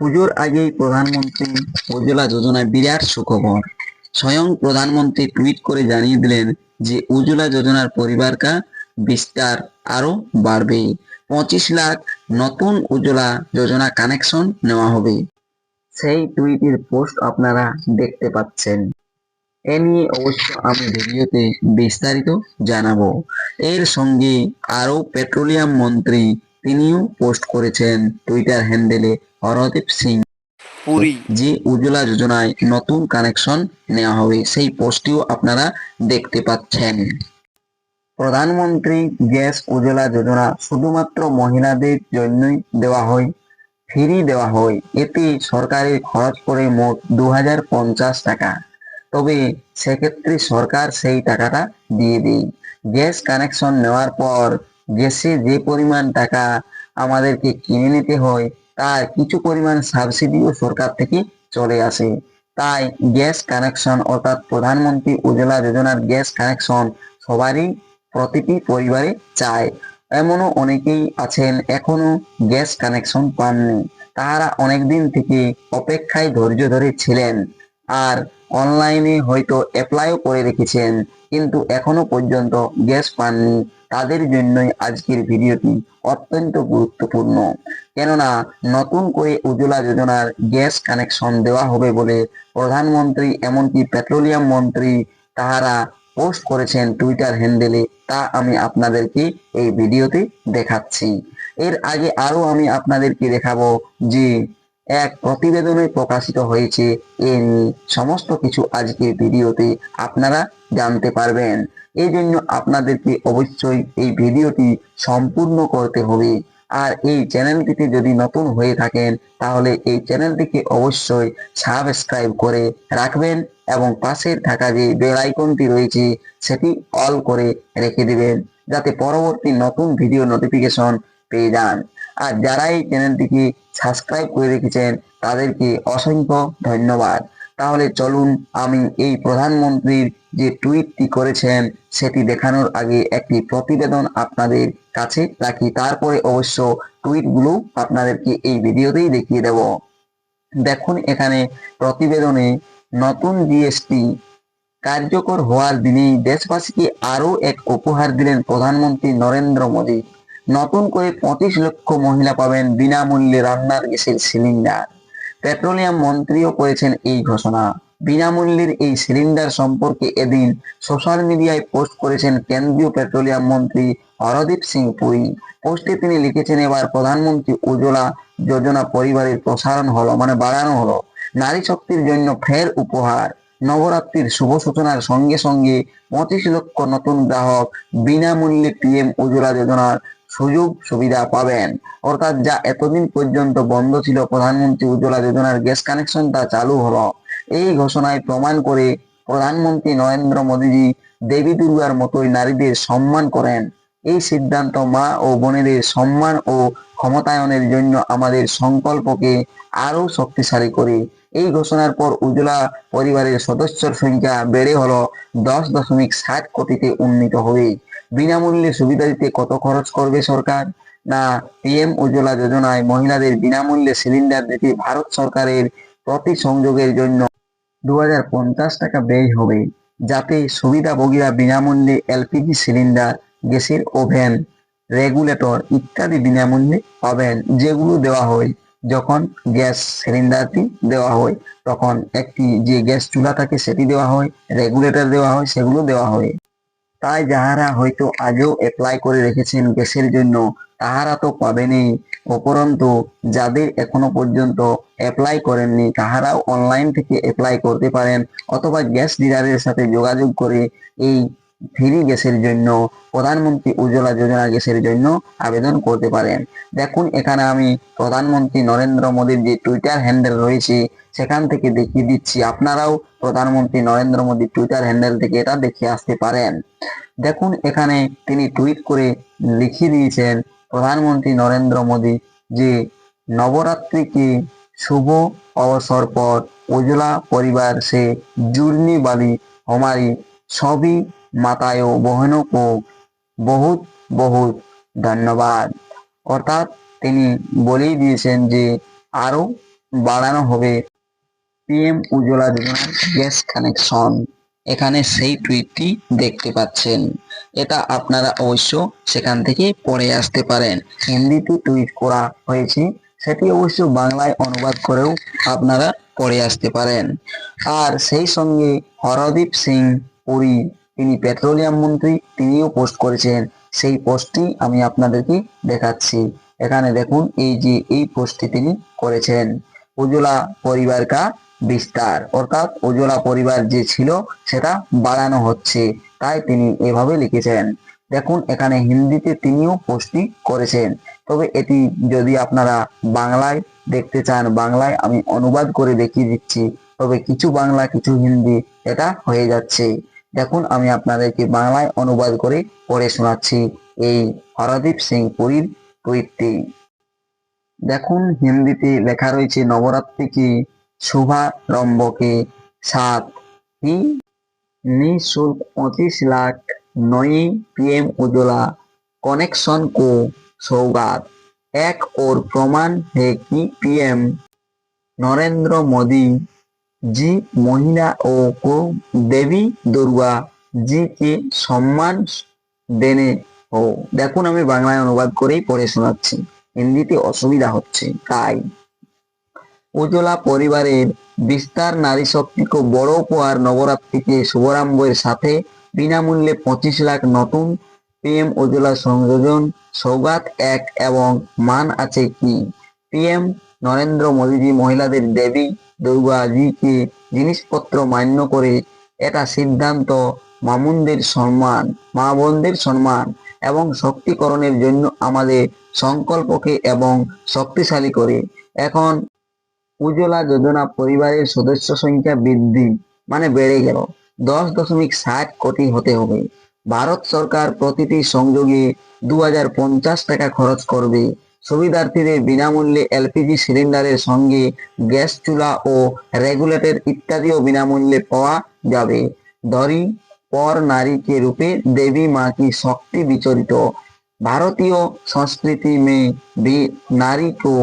পুজোর আগেই প্রধানমন্ত্রী উজ্জ্বলা যোজনায় বিরাট সুখবর। স্বয়ং প্রধানমন্ত্রী টুইট করে জানিয়ে দিলেন যে উজ্জ্বলা যোজনার পরিবারকা বিস্তার আরো বাড়বে। 25 লাখ নতুন উজ্জ্বলা যোজনা কানেকশন নেওয়া হবে। সেই টুইটের পোস্ট আপনারা দেখতে পাচ্ছেন। এ নিয়ে অবশ্য আমি ভিডিওতে বিস্তারিত জানাবো। এর সঙ্গে আরও পেট্রোলিয়াম মন্ত্রী তিনিও পোস্ট করেছেন টুইটার হ্যান্ডেলে হরদীপ সিং পুরী যে উজ্জ্বলা যোজনায় নতুন কানেকশন নেওয়া হবে, সেই পোস্টটিও আপনারা দেখতে পাচ্ছেন। প্রধানমন্ত্রী গ্যাস উজ্জ্বলা যোজনা শুধুমাত্র মহিলাদের জন্যই দেওয়া হয়, ফ্রি দেওয়া হয়। এতে সরকারের খরচ পড়ে মোট 2050 টাকা। তবে সেক্ষেত্রে সরকার সেই টাকাটা দিয়ে দেয়। গ্যাস কানেকশন নেওয়ার পর গ্যাসে যে পরিমাণ টাকা আমাদেরকে কিনে নিতে হয়, তার কিছু পরিমাণ সাবসিডিও সরকার থেকে চলে আসে। তাই গ্যাস কানেকশন অর্থাৎ প্রধানমন্ত্রী উজ্জ্বলা যোজনার গ্যাস কানেকশন সবারই প্রতিটি পরিবারে চায়। এমনও অনেকেই আছেন এখনো গ্যাস কানেকশন পাননি। তারা অনেকদিন থেকে অপেক্ষায় ধৈর্য ধরে ছিলেন, আর অনলাইনে হয়তো অ্যাপ্লাইও করে রেখেছেন, কিন্তু এখনো পর্যন্ত গ্যাস পাননি। তাদের জন্যই আজকের ভিডিওটি অত্যন্ত গুরুত্বপূর্ণ। কেননা নতুন করে উজ্জ্বলা যোজনার গ্যাস কানেকশন দেওয়া হবে বলে প্রধানমন্ত্রী এমনকি পেট্রোলিয়াম মন্ত্রী তাহারা পোস্ট করেছেন টুইটার হ্যান্ডেলে। তা আমি আপনাদেরকে এই ভিডিওতে দেখাচ্ছি। এর আগে আরো আমি আপনাদেরকে দেখাবো যে এক প্রতিবেদনে প্রকাশিত হয়েছে। এ নিয়ে সমস্ত কিছু আজকের ভিডিওতে আপনারা জানতে পারবেন। এই জন্য আপনাদেরকে অবশ্যই এই ভিডিওটি সম্পূর্ণ করতে হবে। আর এই চ্যানেলটিতে যদি নতুন হয়ে থাকেন তাহলে এই চ্যানেলটিকে অবশ্যই সাবস্ক্রাইব করে রাখবেন এবং পাশের থাকা যে বেল আইকনটি রয়েছে সেটি অল করে রেখে দিবেন, যাতে পরবর্তী নতুন ভিডিও নোটিফিকেশন পেয়ে যান। আর যারা এই চ্যানেলটিকে সাবস্ক্রাইব করে রেখেছেন তাদেরকে অসংখ্য ধন্যবাদ। তাহলে চলুন আমি এই প্রধানমন্ত্রীর যে টুইটটি করেছেন সেটি দেখানোর আগে একটি প্রতিবেদন আপনাদের কাছে রাখি, তারপরে অবশ্য টুইটগুলো আপনাদেরকে এই ভিডিওতেই দেখিয়ে দেব। দেখুন এখানে প্রতিবেদনে নতুন জিএসটি কার্যকর হওয়ার দিনেই দেশবাসীকে আরও এক উপহার দিলেন প্রধানমন্ত্রী নরেন্দ্র মোদী। নতুন করে 25 লক্ষ মহিলা পাবেন বিনামূল্যে রান্নার গ্যাসের সিলিন্ডার। পেট্রোলিয়াম মন্ত্রীও করেছেন এই ঘোষণা। বিনামূল্যের এই সিলিন্ডার সম্পর্কে এদিন সোশ্যাল মিডিয়ায় পোস্ট করেছেন কেন্দ্রীয় পেট্রোলিয়াম মন্ত্রী হরদীপ সিং পুরী। পোস্টে তিনি লিখেছেন, এবার প্রধানমন্ত্রী উজ্জ্বলা যোজনা পরিবারের প্রসারণ হলো, মানে বাড়ানো হলো। নারী শক্তির জন্য ফের উপহার। নবরাত্রির শুভ সূচনার সঙ্গে সঙ্গে 25 লক্ষ নতুন গ্রাহক বিনামূল্যে পিএম উজ্জ্বলা যোজনার সুযোগ সুবিধা পাবেন। অর্থাৎ যা এতদিন পর্যন্ত বন্ধ ছিল প্রধানমন্ত্রী উজ্জ্বলা যোজনার গ্যাস কানেকশন, তা চালু হলো। এই ঘোষণায় প্রমাণ করে প্রধানমন্ত্রী নরেন্দ্র মোদীজি দেবী দুর্গার মতোই নারীদের সম্মান করেন। এই সিদ্ধান্ত মা ও বোনেদের সম্মান ও ক্ষমতায়নের জন্য আমাদের সংকল্পকে আরো শক্তিশালী করে। এই ঘোষণার পর উজ্জ্বলা পরিবারের সদস্যর সংখ্যা বেড়ে হলো 10.60 কোটিতে উন্নীত হবে। বিনামূল্যে সুবিধা দিতে কত খরচ করবে সরকার? না, পিএম উজ্জ্বলা যোজনায় মহিলাদের বিনামূল্যে সিলিন্ডার দিতে ভারত সরকারের প্রতি সংযোগের জন্য 2050 টাকা ব্যয় হবে, যাতে সুবিধাভোগীরা বিনামূল্যে এলপিজি সিলিন্ডার, গ্যাসের ওভেন, রেগুলেটর ইত্যাদি বিনামূল্যে পাবেন। যেগুলো দেওয়া হয় যখন গ্যাস সিলিন্ডারটি দেওয়া হয়, তখন একটি যে গ্যাস চুলা থাকে সেটি দেওয়া হয়, রেগুলেটর দেওয়া হয়, সেগুলো দেওয়া হয়। তাই যাহারা হয়তো আগেও অ্যাপ্লাই করে রেখেছেন গ্যাসের জন্য তাহারা তো পাবেনই, উপরন্তু যাদের এখনো পর্যন্ত অ্যাপ্লাই করেননি তাহারাও অনলাইন থেকে অ্যাপ্লাই করতে পারেন, অথবা গ্যাস ডিলারের সাথে যোগাযোগ করে এই ফ্রি গ্যাসের জন্য, প্রধানমন্ত্রী উজ্জ্বলা যোজনা গ্যাসের জন্য আবেদন করতে পারেন। দেখুন এখানে আমি প্রধানমন্ত্রী নরেন্দ্র মোদীর যে টুইটার হ্যান্ডেল রয়েছে সেখান থেকে দেখিয়ে দিচ্ছি। আপনারাও প্রধানমন্ত্রী নরেন্দ্র মোদীর টুইটার হ্যান্ডেল থেকে এটা দেখে আসতে পারেন। দেখুন এখানে তিনি টুইট করে লিখিয়ে দিয়েছেন প্রধানমন্ত্রী নরেন্দ্র মোদী যে नवरात्रि के शुभ अवसर पर उज्ज्वला परिवार से जुड़ने वाली हमारी सभी माताओं बहनों को बहुत बहुत धन्यवाद। অর্থাৎ তিনি বলেই দিয়েছেন যে আরো বাড়ানো হবে পিএম উজ্জ্বলা যোজনার গ্যাস কানেকশন। এখানে সেই টুইটটি দেখতে পাচ্ছেন। এটা আপনারা অবশ্য সেখান থেকে পড়ে আসতে পারেন। হিন্দিতে টুইট করা হয়েছে, সেটি অবশ্য বাংলায় অনুবাদ করেও আপনারা পড়ে আসতে পারেন। আর সেই সঙ্গে হরদীপ সিং পুরী, তিনি পেট্রোলিয়াম মন্ত্রী, তিনিও পোস্ট করেছেন। সেই পোস্টটি আমি আপনাদেরকে দেখাচ্ছি। এখানে দেখুন, এই যে এই পোস্টটি তিনি করেছেন, উজ্জ্বলা পরিবার কা বিস্তার, অর্থাৎ উজ্জ্বলা পরিবার যে ছিল সেটা বাড়ানো হচ্ছে, তাই তিনি এভাবে লিখেছেন। দেখুন, এখানে হিন্দিতে তিনিও পোস্টটি করেছেন। তবে এটি যদি আপনারা বাংলায় দেখতে চান, বাংলায় আমি অনুবাদ করে দেখিয়ে দিচ্ছি। তবে কিছু বাংলা কিছু হিন্দি এটা হয়ে যাচ্ছে। দেখুন, আমি আপনাদেরকে বাংলায় অনুবাদ করে পড়ে শোনাচ্ছি এই হরদীপ সিং পুরীর টুইটটি। দেখুন, হিন্দিতে লেখা রয়েছে, নবরাত্রি की शुभारंभ के साथ ही निःशुल्क 25 लाख नई पीएम उज्ज्वला कनेक्शन को सौगात। एक और प्रमाण है कि पीएम नरेंद्र मोदी जी महिलाओं को देवी दुर्गा जी के सम्मान देने हो। দেখুন, আমি বাংলায় অনুবাদ করেই পড়ে শোনাচ্ছি, হিন্দিতে অসুবিধা হচ্ছে তাই। উজ্জ্বলা পরিবারের বিস্তার নারী শক্তিকে বড় উপহার, নবরাত্রিকে শুভারম্ভের সাথে বিনামূল্যে 25 লাখ নতুন পিএম উজ্জ্বলা সংযোজন সৌগাত এক এবং মান আছে কি পিএম নরেন্দ্র মোদীজি মহিলাদের দেবী দুর্গা জিকে জিনিসপত্র মান্য করে এটা সিদ্ধান্ত মামুনদের সম্মান, মা বোনদের সম্মান এবং শক্তিকরণের জন্য আমাদের সংকল্পকে এবং শক্তিশালী করে। এখন উজ্জ্বলা যোজনা পরিবারের সদস্য সংখ্যা বৃদ্ধি মানে বেড়ে গেল 10.60 কোটি হতে হবে। ভারত সরকার প্রতিটি সংযোগে 2050 টাকা খরচ করবে। সুবিধার্থীদের বিনামূল্যে এলপিজি সিলিন্ডারের সঙ্গে গ্যাস চুলা ও রেগুলেটর ইত্যাদিও বিনামূল্যে পাওয়া যাবে। ধরি পর नारी के रूपे देवी माँ की शक्ति विचरित। ভারতীয় সংস্কৃতি में भी नारी को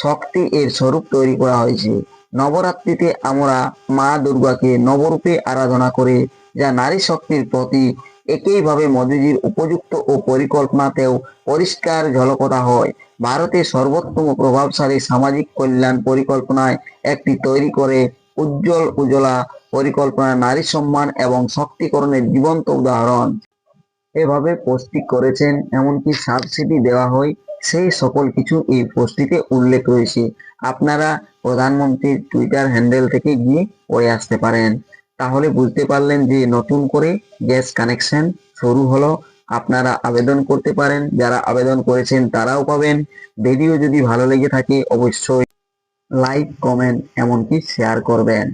শক্তি এর স্বরূপ তৈরি করা হয়েছে। নবরাত্রিতে আমরা মা দুর্গাকে নবরূপে আরাধনা করে, যা নারী শক্তির প্রতীক। একইভাবে মোদীজির উপযুক্ত ও পরিকল্পনাতেও পরিষ্কার ঝলকতা হয়। ভারতের সর্বোত্তম প্রভাবশালী সামাজিক কল্যাণ পরিকল্পনায় একটি তৈরি করে উজ্জ্বলা পরিকল্পনা নারী সম্মান এবং শক্তিকরণের জীবন্ত উদাহরণ। এভাবে পোস্টটি করেছেন, এমনকি সাবসিডি দেওয়া হয়, সেই সকল কিছু এই পোস্টটিতে উল্লেখ রয়েছে। আপনারা প্রধানমন্ত্রীর টুইটার হ্যান্ডেল থেকে গিয়ে পড়ে আসতে পারেন। তাহলে বুঝতে পারলেন যে নতুন করে গ্যাস কানেকশন শুরু হলো। আপনারা আবেদন করতে পারেন, যারা আবেদন করেছেন তারাও পাবেন। ভিডিও যদি ভালো লেগে থাকে অবশ্যই লাইক, কমেন্ট এমনকি শেয়ার করবেন।